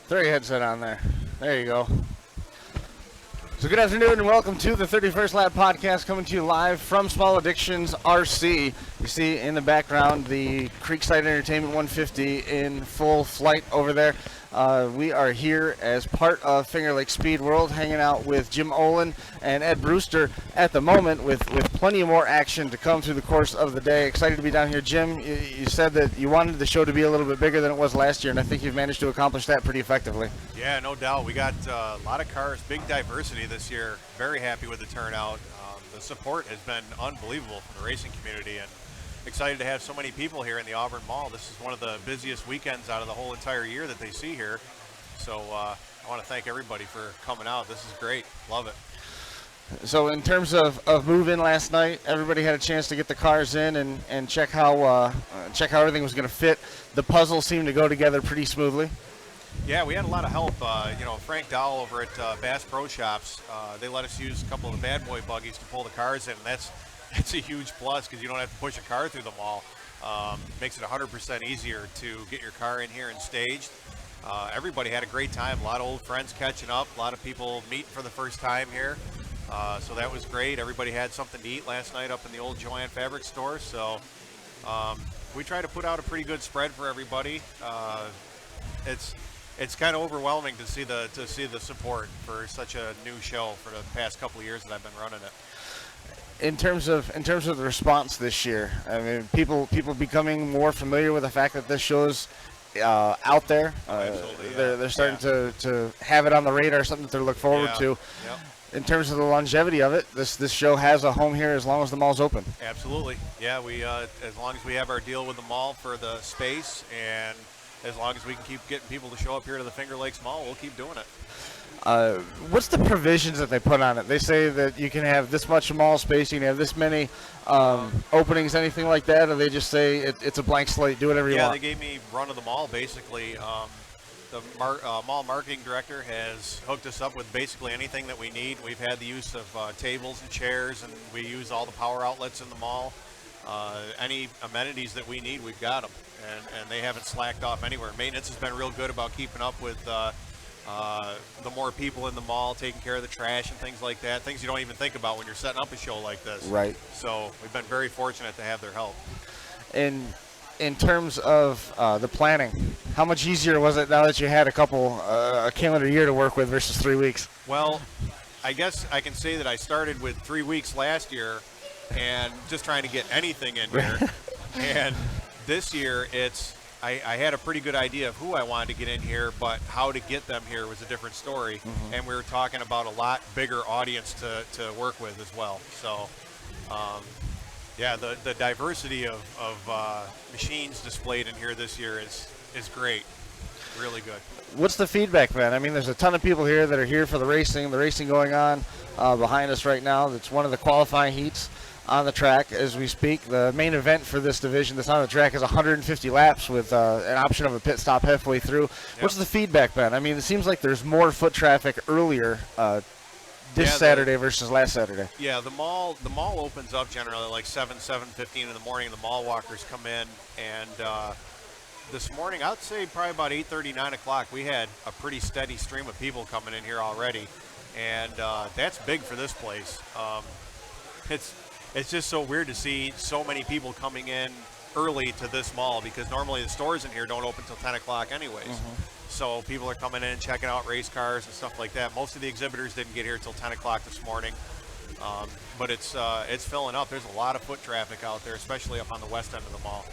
Throw your headset on there. There you go. So good afternoon and welcome to the 31st Lap Podcast, coming to you live from Small Addictions RC. You see in the background the Creekside Entertainment 150 in full flight over there. We are here as part of Finger Lake Speedworld, hanging out with Jim Olin and Ed Brewster at the moment with plenty more action to come through the course of the day. Excited to be down here. Jim, you said that you wanted the show to be a little bit bigger than it was last year, and I think you've managed to accomplish that pretty effectively. Yeah, no doubt. We got a lot of cars, big diversity this year. Very happy with the turnout. The support has been unbelievable from the racing community, and excited to have so many people here in the Auburn Mall. This is one of the busiest weekends out of the whole entire year that they see here. So I want to thank everybody for coming out. This is great. Love it. So in terms of move-in last night, everybody had a chance to get the cars in and check how everything was going to fit. The puzzle seemed to go together pretty smoothly. Yeah, we had a lot of help. Frank Dowell over at Bass Pro Shops, they let us use a couple of the bad boy buggies to pull the cars in, and that's a huge plus because you don't have to push a car through the mall. Makes it 100% easier to get your car in here and staged. Everybody had a great time. A lot of old friends catching up. A lot of people meeting for the first time here. So that was great. Everybody had something to eat last night up in the old Joanne Fabric store. So we try to put out a pretty good spread for everybody. It's kind of overwhelming to see the support for such a new show for the past couple of years that I've been running it. In terms of the response this year, I mean, people becoming more familiar with the fact that this show's out there. Absolutely, yeah. They're starting to have it on the radar, something to look forward to. Yep. In terms of the longevity of it, this show has a home here as long as the mall's open. Absolutely, yeah. We as long as we have our deal with the mall for the space, and as long as we can keep getting people to show up here to the Finger Lakes Mall, we'll keep doing it. What's the provisions that they put on it? They say that you can have this much mall space, you can have this many openings, anything like that, or they just say it's a blank slate, do whatever you want? Yeah, they gave me run of the mall, basically. The mall marketing director has hooked us up with basically anything that we need. We've had the use of tables and chairs, and we use all the power outlets in the mall. Any amenities that we need, we've got them, and they haven't slacked off anywhere. Maintenance has been real good about keeping up with the more people in the mall, taking care of the trash and things like that, things you don't even think about when you're setting up a show like this. Right. So we've been very fortunate to have their help. In terms of the planning, how much easier was it now that you had a calendar year to work with versus 3 weeks? Well, I guess I can say that I started with 3 weeks last year and just trying to get anything in here. And this year I had a pretty good idea of who I wanted to get in here, but how to get them here was a different story. Mm-hmm. And we were talking about a lot bigger audience to work with as well. So, the diversity of machines displayed in here this year is great. Really good. What's the feedback been? I mean, there's a ton of people here that are here for the racing going on behind us right now. That's one of the qualifying heats on the track as we speak. The main event for this division that's on the track is 150 laps with an option of a pit stop halfway through. Yep. What's the feedback been? I mean, it seems like there's more foot traffic earlier Saturday versus last Saturday. Yeah, the mall opens up generally like 7:15 in the morning. The mall walkers come in, and this morning, I'd say probably about 8:30, 9 o'clock, we had a pretty steady stream of people coming in here already, and that's big for this place. It's just so weird to see so many people coming in early to this mall because normally the stores in here don't open until 10 o'clock anyways. Mm-hmm. So people are coming in, checking out race cars and stuff like that. Most of the exhibitors didn't get here till 10 o'clock this morning, but it's filling up. There's a lot of foot traffic out there, especially up on the west end of the mall.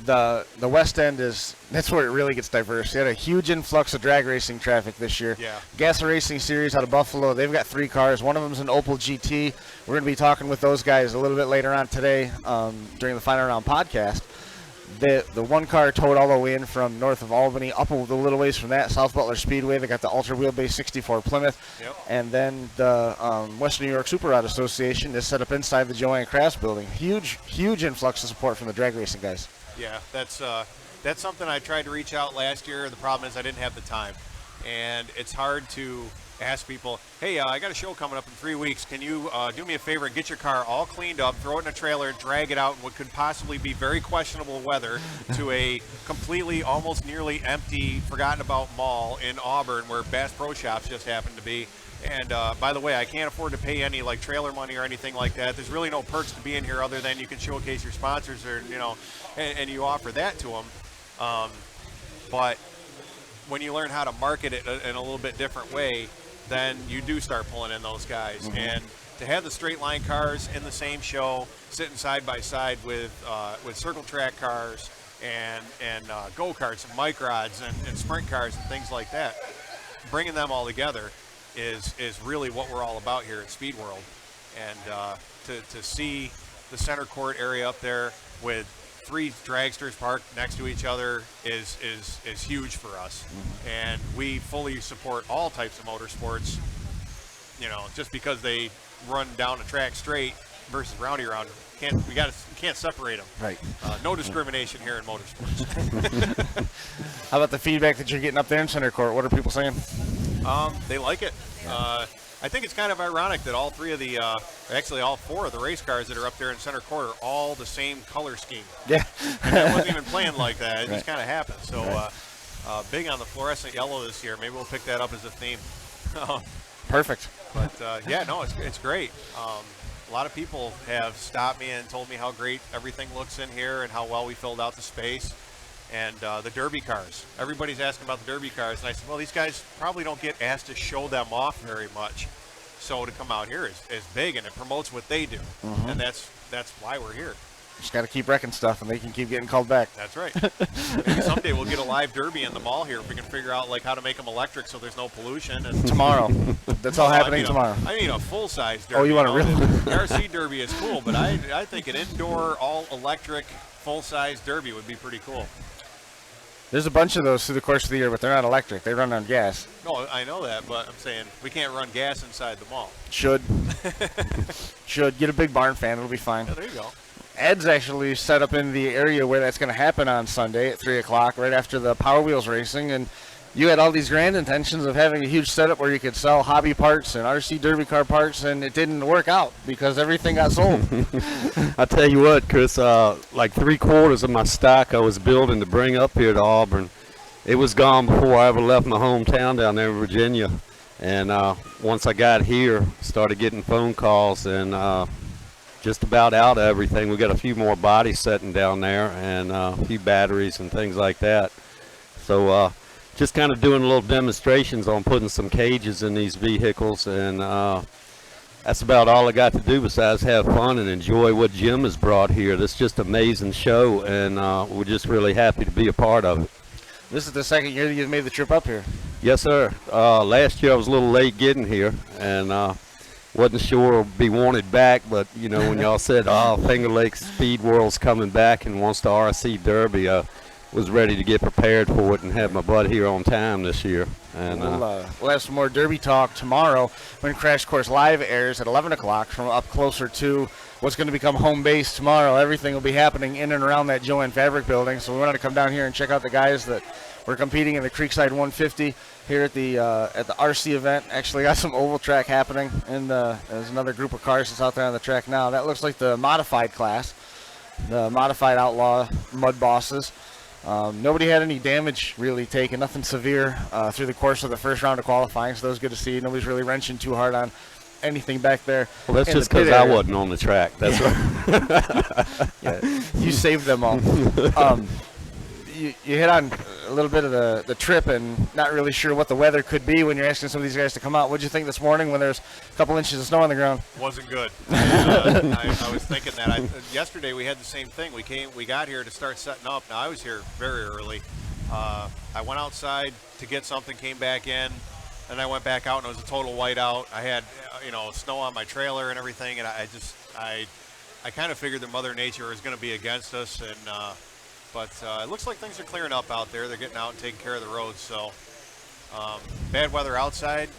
The west end that's where it really gets diverse. You had a huge influx of drag racing traffic this year. Yeah. Gas Racing Series out of Buffalo, they've got 3 cars. One of them's an Opel GT. We're going to be talking with those guys a little bit later on today during the Final Round podcast. The one car towed all the way in from north of Albany, up a little ways from that, South Butler Speedway. They got the Ultra Wheelbase 64 Plymouth. Yep. And then the Western New York Super Rod Association is set up inside the Joanne Crafts building. Huge influx of support from the drag racing guys. Yeah, that's something I tried to reach out last year. The problem is I didn't have the time, and it's hard to ask people, hey, I got a show coming up in 3 weeks. Can you do me a favor and get your car all cleaned up, throw it in a trailer, drag it out in what could possibly be very questionable weather to a completely, almost nearly empty, forgotten about mall in Auburn where Bass Pro Shops just happened to be. And by the way, I can't afford to pay any like trailer money or anything like that. There's really no perks to being here other than you can showcase your sponsors, or and you offer that to them. But when you learn how to market it in a little bit different way, then you do start pulling in those guys. Mm-hmm. And to have the straight line cars in the same show, sitting side by side with circle track cars and go karts and mic rods and sprint cars and things like that, bringing them all together is really what we're all about here at Speedworld. And to see the center court area up there with 3 dragsters parked next to each other is huge for us. Mm-hmm. And we fully support all types of motorsports, just because they run down a track straight versus roundy round. We can't separate them. Right. No discrimination here in motorsports. How about the feedback that you're getting up there in center court? What are people saying? They like it. Yeah. I think it's kind of ironic that all 4 of the race cars that are up there in center court are all the same color scheme. Yeah. And it wasn't even planned like that. It just kind of happened. So big on the fluorescent yellow this year. Maybe we'll pick that up as a theme. Perfect. But it's great. A lot of people have stopped me and told me how great everything looks in here and how well we filled out the space. And the derby cars. Everybody's asking about the derby cars. And I said, well, these guys probably don't get asked to show them off very much. So to come out here is big, and it promotes what they do. Mm-hmm. And that's why we're here. Just got to keep wrecking stuff, and they can keep getting called back. That's right. Maybe someday we'll get a live derby in the mall here if we can figure out how to make them electric so there's no pollution. And tomorrow. That's all happening tomorrow. I mean a full-size derby. Oh, you want a real? The RC derby is cool, but I think an indoor, all-electric, full-size derby would be pretty cool. There's a bunch of those through the course of the year, but they're not electric. They run on gas. No, I know that, but I'm saying we can't run gas inside the mall. Should. Get a big barn fan. It'll be fine. Yeah, there you go. Ed's actually set up in the area where that's going to happen on Sunday at 3 o'clock, right after the Power Wheels racing. And you had all these grand intentions of having a huge setup where you could sell hobby parts and RC derby car parts, and it didn't work out because everything got sold. I tell you what, Chris, like 3/4 of my stock I was building to bring up here to Auburn, it was gone before I ever left my hometown down there in Virginia. And once I got here, started getting phone calls and just about out of everything. We got a few more bodies sitting down there and a few batteries and things like that. So just kind of doing little demonstrations on putting some cages in these vehicles, and that's about all I got to do besides have fun and enjoy what Jim has brought here. This is just an amazing show, and we're just really happy to be a part of it. This is the second year that you've made the trip up here. Yes, sir. Last year I was a little late getting here, and wasn't sure I'd be wanted back, but when y'all said, Finger Lakes Speedworld's coming back and wants the RC Derby, was ready to get prepared for it and have my butt here on time this year. And we'll have some more derby talk tomorrow when Crash Course Live airs at 11 o'clock from up closer to what's going to become home base tomorrow. Everything will be happening in and around that Joanne Fabric building, so we wanted to come down here and check out the guys that were competing in the Creekside 150 here at the RC event. Actually got some oval track happening, and there's another group of cars that's out there on the track now. That looks like the modified class, the modified outlaw mud bosses. Nobody had any damage really taken, nothing severe through the course of the first round of qualifying, so that was good to see. Nobody's really wrenching too hard on anything back there. Well, that's just because I wasn't on the track. That's right. Yeah, you saved them all. You hit on a little bit of the trip and not really sure what the weather could be when you're asking some of these guys to come out. What did you think this morning when there's a couple inches of snow on the ground? Wasn't good. I was thinking that. Yesterday we had the same thing. We got here to start setting up. Now I was here very early. I went outside to get something, came back in, and I went back out and it was a total whiteout. I had snow on my trailer and everything, and I kind of figured that Mother Nature was going to be against us, and but it looks like things are clearing up out there. They're getting out and taking care of the roads. So bad weather outside,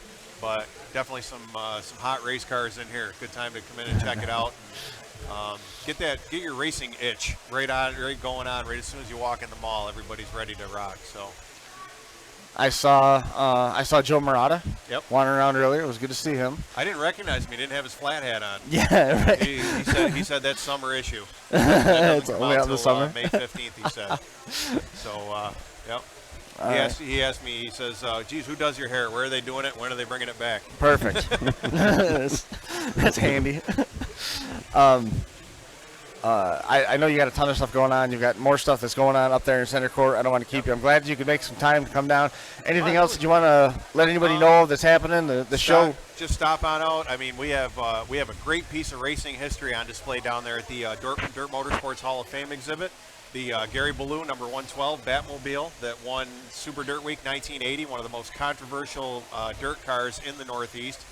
but definitely some hot race cars in here. Good time to come in and check it out. And, get your racing itch right going on right as soon as you walk in the mall. Everybody's ready to rock. So I saw Joe Murata. Yep. Wandering around earlier. It was good to see him. I didn't recognize him. He didn't have his flat hat on. Yeah, right. He said that's summer issue. That It's only out in the summer. May 15th, he said. So, yep. He asked me, he says, geez, who does your hair? Where are they doing it? When are they bringing it back? Perfect. That's handy. I know you got a ton of stuff going on. You've got more stuff that's going on up there in center court. I don't want to keep you. I'm glad you could make some time to come down. Anything else that you want to let anybody know that's happening? The show. Just stop on out. I mean, we have a great piece of racing history on display down there at the Dirt Motorsports Hall of Fame exhibit. The Gary Ballou number 112 Batmobile that won Super Dirt Week 1980, one of the most controversial dirt cars in the Northeast,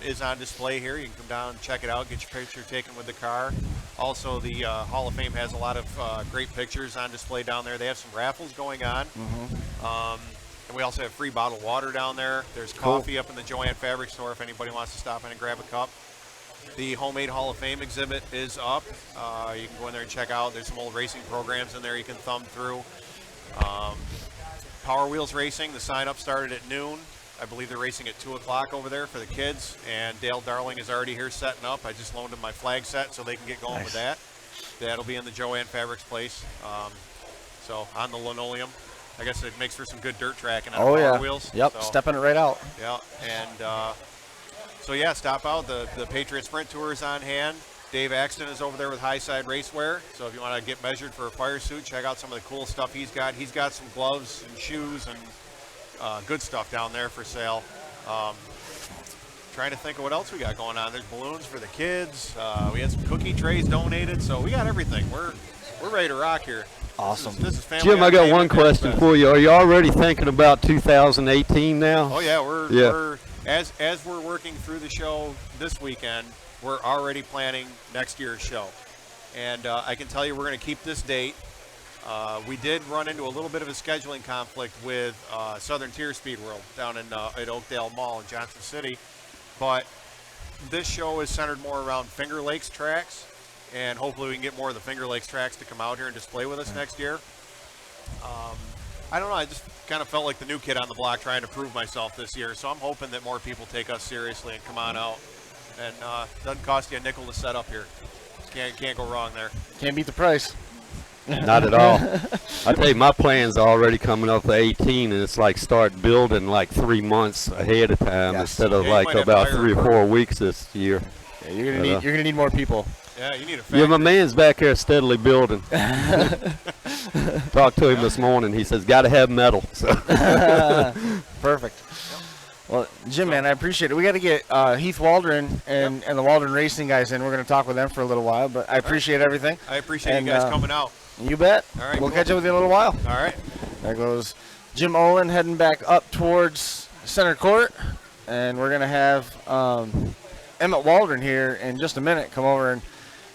is on display here. You can come down and check it out, get your picture taken with the car. Also, the Hall of Fame has a lot of great pictures on display down there. They have some raffles going on. And we also have free bottled water down there. There's coffee up in the Joanne Fabric Store if anybody wants to stop in and grab a cup. The Homemade Hall of Fame exhibit is up. You can go in there and check out. There's some old racing programs in there you can thumb through. Power Wheels Racing, the sign-up started at noon. I believe they're racing at 2 o'clock over there for the kids. And Dale Darling is already here setting up. I just loaned him my flag set so they can get going with that. That'll be in the Joanne Fabrics place. So on the linoleum. I guess it makes for some good dirt tracking on Power Wheels. Yep, so, stepping it right out. Yeah, and so yeah, stop out. The Patriot Sprint Tour is on hand. Dave Axton is over there with Highside Racewear. So if you want to get measured for a fire suit, check out some of the cool stuff he's got. He's got some gloves and shoes and good stuff down there for sale. Trying to think of what else we got going on. There's balloons for the kids. We had some cookie trays donated. So we got everything. We're ready to rock here. Awesome. This is family. Jim, I got one question for you. Are you already thinking about 2018 now? Oh yeah, we're as we're working through the show this weekend, we're already planning next year's show. And I can tell you we're going to keep this date. We did run into a little bit of a scheduling conflict with Southern Tier Speedworld down in at Oakdale Mall in Johnson City. But this show is centered more around Finger Lakes tracks. And hopefully we can get more of the Finger Lakes tracks to come out here and display with us next year. I don't know, I just kind of felt like the new kid on the block trying to prove myself this year. So I'm hoping that more people take us seriously and come on out. And doesn't cost you a nickel to set up here. Can't go wrong there. Can't beat the price. Not at all. I tell you, my plan's already coming up for 18, and it's like start building like 3 months ahead of time instead of like about 3 or 4 weeks this year. Yeah, you're gonna need more people. Yeah, you need a factory. Yeah, my man's back here steadily building. Talked to him this morning. He says, got to have metal. So. Perfect. Well, Jim, man, I appreciate it. We got to get Heath Waldron and the Waldron Racing guys in. We're going to talk with them for a little while, but I appreciate everything. I appreciate you guys coming out. You bet. All right, we'll catch up with you in a little while. All right. There goes Jim Olin heading back up towards center court, and we're going to have Emmett Waldron here in just a minute come over and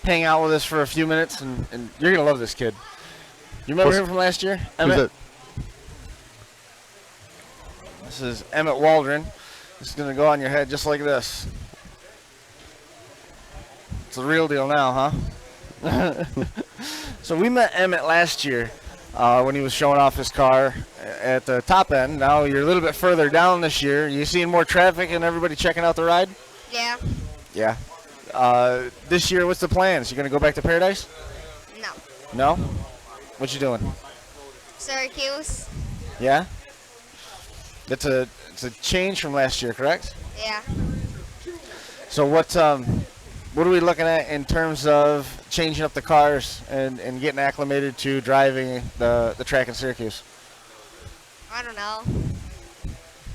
hang out with us for a few minutes, and you're going to love this kid. You remember him from last year? Emmett? This is Emmett Waldron. This is going to go on your head just like this. It's the real deal now, huh? So we met Emmett last year when he was showing off his car at the top end. Now you're a little bit further down this year. You seeing more traffic and everybody checking out the ride? Yeah. Yeah. This year, what's the plans? You going to go back to Paradise? No. No? What you doing? Syracuse? Yeah? It's a change from last year, correct? Yeah. So what are we looking at in terms of changing up the cars and getting acclimated to driving the track in Syracuse? I don't know.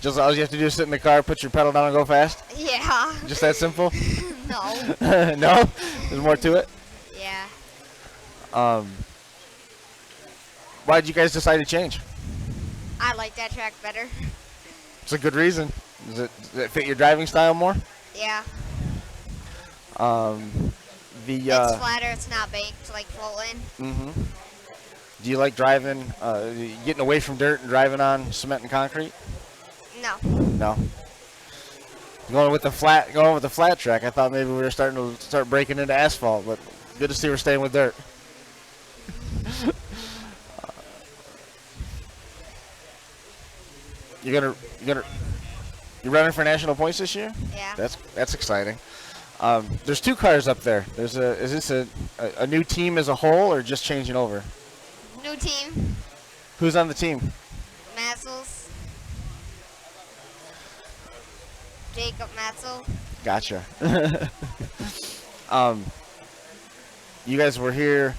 Just all you have to do is sit in the car, put your pedal down, and go fast? Yeah. Just that simple? No. No? There's more to it? Yeah. Why did you guys decide to change? I like that track better. It's a good reason. Does it fit your driving style more? Yeah. It's flatter, it's not baked like floating. Mm-hmm. Do you like driving, getting away from dirt and driving on cement and concrete? No. No. Going with the flat track. I thought maybe we were starting to breaking into asphalt, but good to see we're staying with dirt. You're running for national points this year? Yeah. That's exciting. There's 2 cars up there. Is this a new team as a whole or just changing over? New team. Who's on the team? Matzels. Jacob Matzel. Gotcha. You guys were here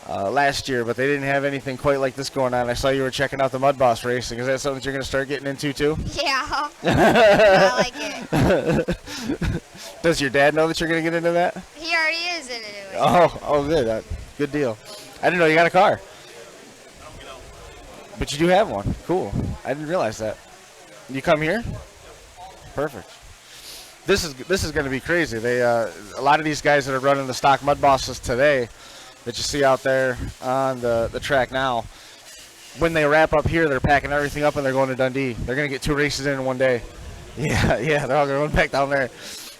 last year, but they didn't have anything quite like this going on. I saw you were checking out the Mud Boss racing. Is that something that you're going to start getting into too? Yeah. I like it. Does your dad know that you're going to get into that? He already is in it. Oh, good. Good deal. I didn't know you got a car. But you do have one. Cool. I didn't realize that. You come here? Perfect. This is going to be crazy. They a lot of these guys that are running the stock Mud Bosses today that you see out there on the track now, when they wrap up here, they're packing everything up and they're going to Dundee. They're going to get 2 races in one day. Yeah, they're all going back down there.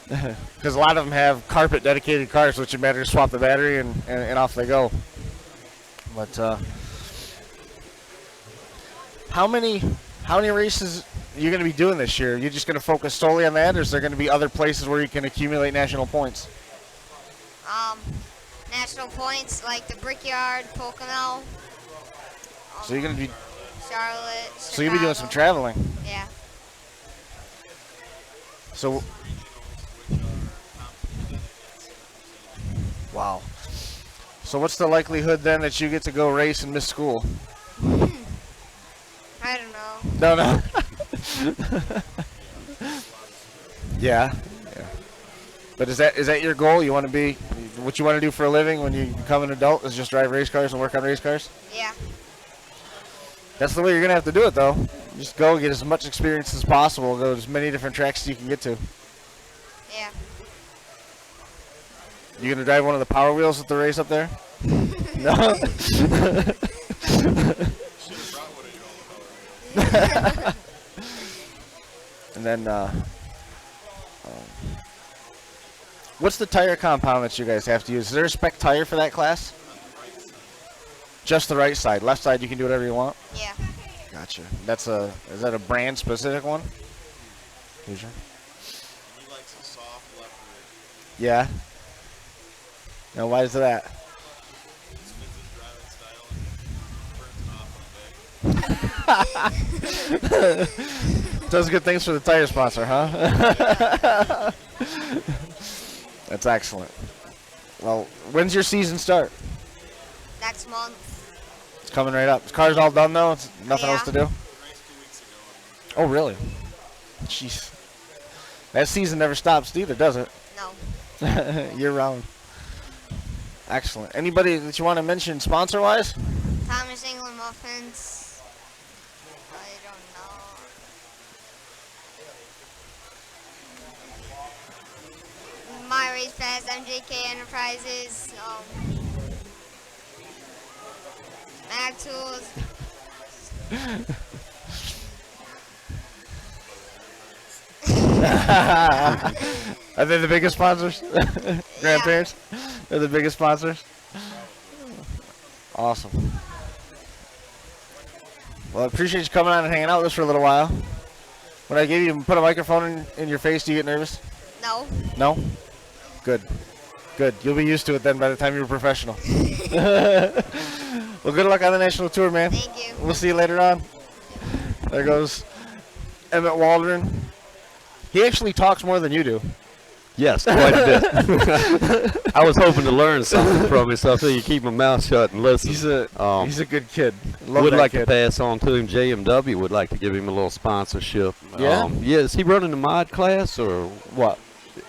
Because a lot of them have carpet dedicated cars, which it matters to swap the battery and off they go. But how many races are you going to be doing this year? Are you just going to focus solely on that, or is there going to be other places where you can accumulate national points? National points like the Brickyard, Pocono. So you're going to be Charlotte. So you'll be doing some Chicago. traveling. Yeah. So wow. So what's the likelihood then that you get to go race and miss school? I don't know. No. Yeah. But is that your goal? You want to be what you want to do for a living when you become an adult is just drive race cars and work on race cars? Yeah. That's the way you're gonna have to do it, though. Just go get as much experience as possible. Go to as many different tracks as you can get to. Yeah. You gonna drive one of the Power Wheels at the race up there? No. And then, what's the tire compound that you guys have to use? Is there a spec tire for that class? Just the right side. Left side, you can do whatever you want. Yeah. Gotcha. Is that a brand specific one? Here's your. He likes a soft left rear. Yeah. Now, why is that? It's his driving style. Burns off on big. Does good things for the tire sponsor, huh? That's excellent. Well, when's your season start? Next month. It's coming right up. The car's all done, though? It's nothing else to do? Raced 2 weeks ago. Oh, really? Jeez. That season never stops either, does it? No. Year round. Excellent. Anybody that you want to mention sponsor-wise? Thomas England Muffins. I don't know. My Race Pass, MJK Enterprises, Mag Tools. Are they the biggest sponsors? Grandparents? They're the biggest sponsors? Awesome. Well, I appreciate you coming on and hanging out with us for a little while. When I give you put a microphone in your face, do you get nervous? No. No? Good. Good. You'll be used to it then by the time you're a professional. Well, good luck on the national tour, man. Thank you. We'll see you later on. There goes Emmett Waldron. He actually talks more than you do. Yes, quite a bit. I was hoping to learn something from him, so I feel you keep my mouth shut and listen. He's a good kid. Love Would that like kid. to pass on to him. JMW would like to give him a little sponsorship. Yeah? Yeah, is he running the mod class or What?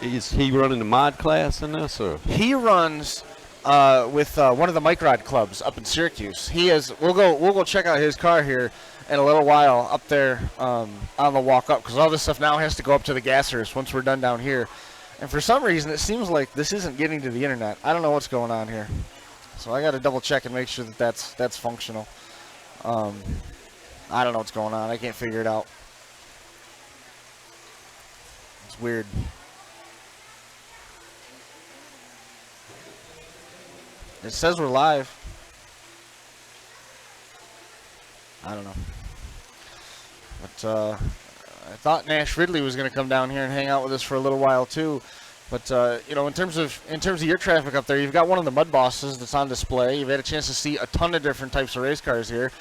is he running the mod class in this or? He runs with one of the microd clubs up in Syracuse. He is. We'll go check out his car here in a little while up there on the walk up because all this stuff now has to go up to the gassers once we're done down here. And for some reason, it seems like this isn't getting to the internet. I don't know what's going on here, so I got to double check and make sure that that's functional. I don't know what's going on. I can't figure it out. It's weird. It says we're live. I don't know. But I thought Nash Ridley was going to come down here and hang out with us for a little while too. But you know, in terms of your traffic up there, you've got one of the mud bosses that's on display. You've had a chance to see a ton of different types of race cars here.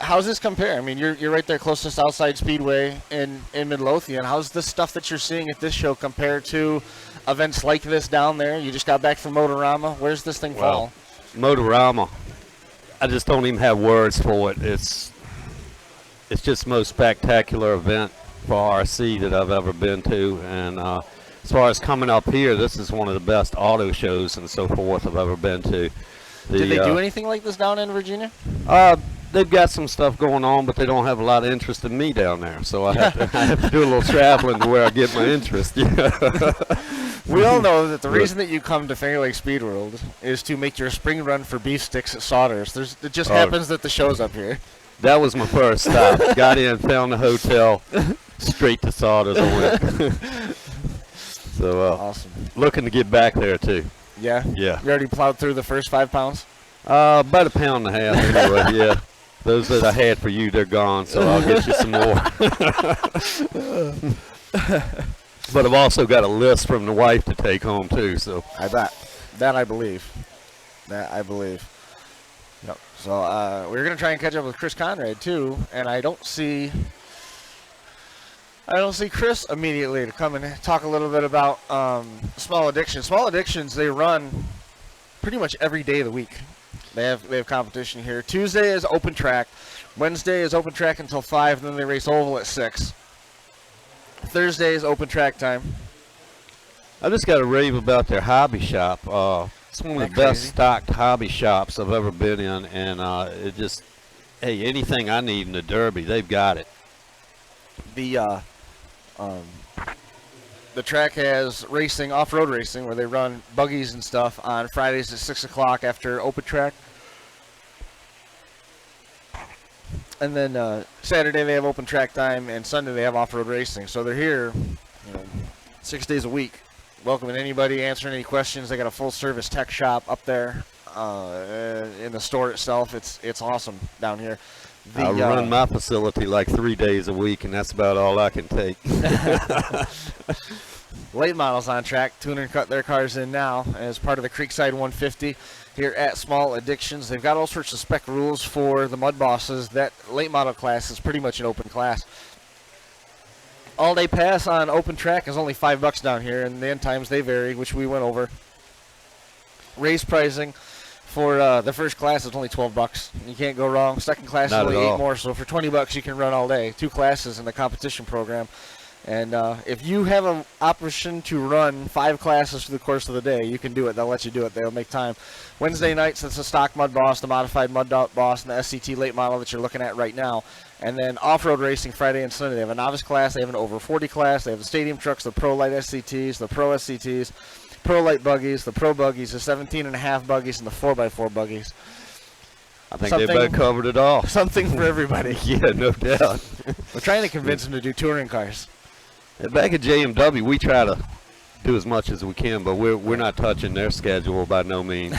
How's this compare? I mean, you're right there close to Southside Speedway in Midlothian. How's the stuff that you're seeing at this show compare to events like this down there? You just got back from Motorama. Where's this thing fall? Motorama, I just don't even have words for it. It's just the most spectacular event for RC that I've ever been to. And as far as coming up here, this is one of the best auto shows and so forth I've ever been to. Did they do anything like this down in Virginia? They've got some stuff going on, but they don't have a lot of interest in me down there. So I have to do a little traveling to where I get my interest. We all know that the reason that you come to Finger Lake Speedworld is to make your spring run for beef sticks at Sodders. It just happens that the show's up here. That was my first stop. Got in, found the hotel, straight to Sodders I went. So awesome. Looking to get back there too. Yeah? Yeah. You already plowed through the first 5 pounds? About 1.5 pounds anyway, yeah. Those that I had for you, they're gone, so I'll get you some more. But I've also got a list from the wife to take home too, so. I bet. That I believe. Yep. So we're going to try and catch up with Chris Conrad too, and I don't see Chris immediately to come and talk a little bit about Small Addictions. Small Addictions, they run pretty much every day of the week. They have competition here. Tuesday is open track. Wednesday is open track until 5, and then they race oval at 6. Thursday is open track time. I just got to rave about their hobby shop. It's one of the best stocked hobby shops I've ever been in, and it just, hey, anything I need in the Derby, they've got it. The track has racing, off-road racing, where they run buggies and stuff on Fridays at 6 o'clock after open track. And then Saturday they have open track time, and Sunday they have off-road racing. So they're here, 6 days a week, welcoming anybody, answering any questions. They got a full-service tech shop up there in the store itself. It's awesome down here. I run my facility like 3 days a week, and that's about all I can take. Late models on track, tuner and cut their cars in now as part of the Creekside 150 here at Small Addictions. They've got all sorts of spec rules for the mud bosses. That late model class is pretty much an open class. All day pass on open track is only $5 down here, and the end times they vary, which we went over. Race pricing for the first class is only $12. You can't go wrong. Second class is only $8 more, so for $20 you can run all day. 2 classes in the competition program. And if you have an option to run 5 classes through the course of the day, you can do it. They'll let you do it. They'll make time. Wednesday nights, it's the stock mud boss, the modified mud boss, and the SCT late model that you're looking at right now. And then off-road racing Friday and Sunday. They have a novice class. They have an over 40 class. They have the stadium trucks, the pro light SCTs, the pro SCTs, pro light buggies, the pro buggies, the 17.5 buggies, and the 4x4 buggies. I think they about covered it all. Something for everybody. Yeah, no doubt. We're trying to convince them to do touring cars. Back at JMW, we try to do as much as we can, but we're not touching their schedule by no means.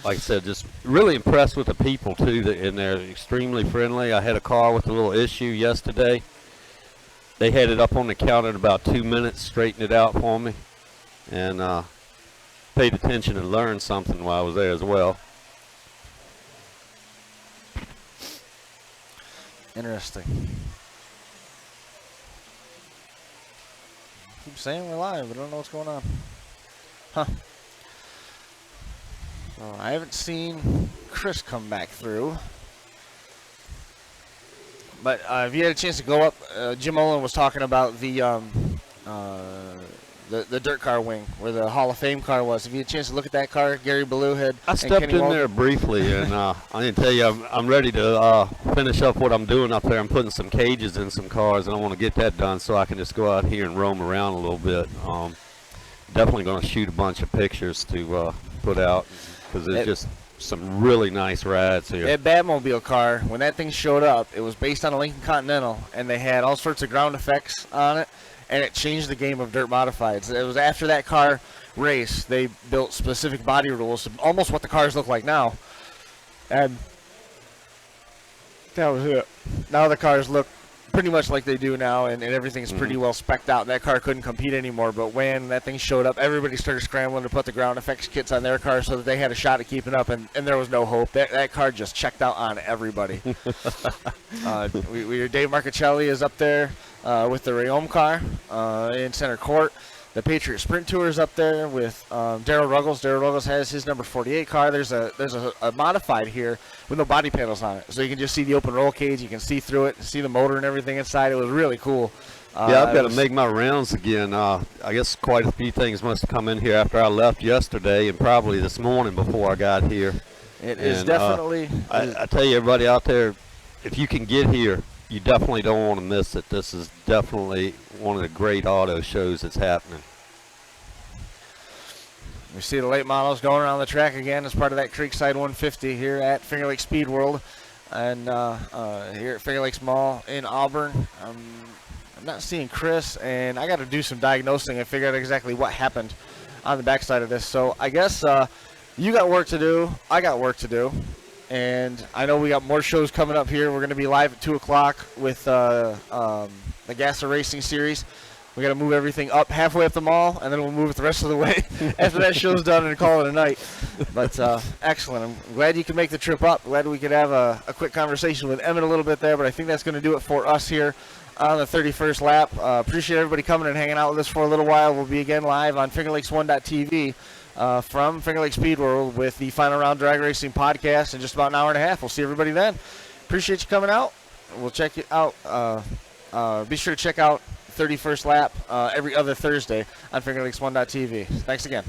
Like I said, just really impressed with the people too, and they're extremely friendly. I had a car with a little issue yesterday. They had it up on the counter in about 2 minutes, straightened it out for me, and paid attention and learned something while I was there as well. Interesting. Keep saying we're live, but I don't know what's going on. Huh. Well, I haven't seen Chris come back through. But if you had a chance to go up, Jim Olin was talking about the dirt car wing where the Hall of Fame car was. If you had a chance to look at that car, Gary Ballou had. I stepped in there briefly, and I didn't tell you, I'm ready to finish up what I'm doing up there. I'm putting some cages in some cars, and I want to get that done so I can just go out here and roam around a little bit. Definitely going to shoot a bunch of pictures to put out, because there's just some really nice rides here. That Batmobile car, when that thing showed up, it was based on a Lincoln Continental, and they had all sorts of ground effects on it, and it changed the game of dirt modifieds. It was after that car race, they built specific body rules, almost what the cars look like now, and that was it. Now the cars look pretty much like they do now, and everything's pretty well spec'd out. That car couldn't compete anymore, but when that thing showed up, everybody started scrambling to put the ground effects kits on their car so that they had a shot at keeping up, and there was no hope. That car just checked out on everybody. Dave Marchicelli is up there with the Rayome car in center court. The Patriot Sprint Tour is up there with Darryl Ruggles. Darryl Ruggles has his number 48 car. There's a modified here with no body panels on it, so you can just see the open roll cage. You can see through it, see the motor and everything inside. It was really cool. Yeah, I've got to make my rounds again. I guess quite a few things must have come in here after I left yesterday and probably this morning before I got here. It is definitely. I tell you, everybody out there, if you can get here, you definitely don't want to miss it. This is definitely one of the great auto shows that's happening. We see the late models going around the track again as part of that Creekside 150 here at Finger Lakes Speedworld, and here at Finger Lakes Mall in Auburn. I'm not seeing Chris, and I got to do some diagnosing and figure out exactly what happened on the backside of this. So I guess you got work to do. I got work to do. And I know we got more shows coming up here. We're going to be live at 2 o'clock with the Gasser Racing Series. We got to move everything up halfway up the mall, and then we'll move it the rest of the way after that show's done and call it a night. But excellent. I'm glad you could make the trip up. Glad we could have a quick conversation with Emmett a little bit there, but I think that's going to do it for us here on the 31st lap. Appreciate everybody coming and hanging out with us for a little while. We'll be again live on FingerLakes1.tv. From Finger Lakes Speedworld with the Final Round Drag Racing podcast in just about an hour and a half. We'll see everybody then. Appreciate you coming out. We'll check it out. Be sure to check out 31st Lap every other Thursday on FingerLakes1.tv. Thanks again.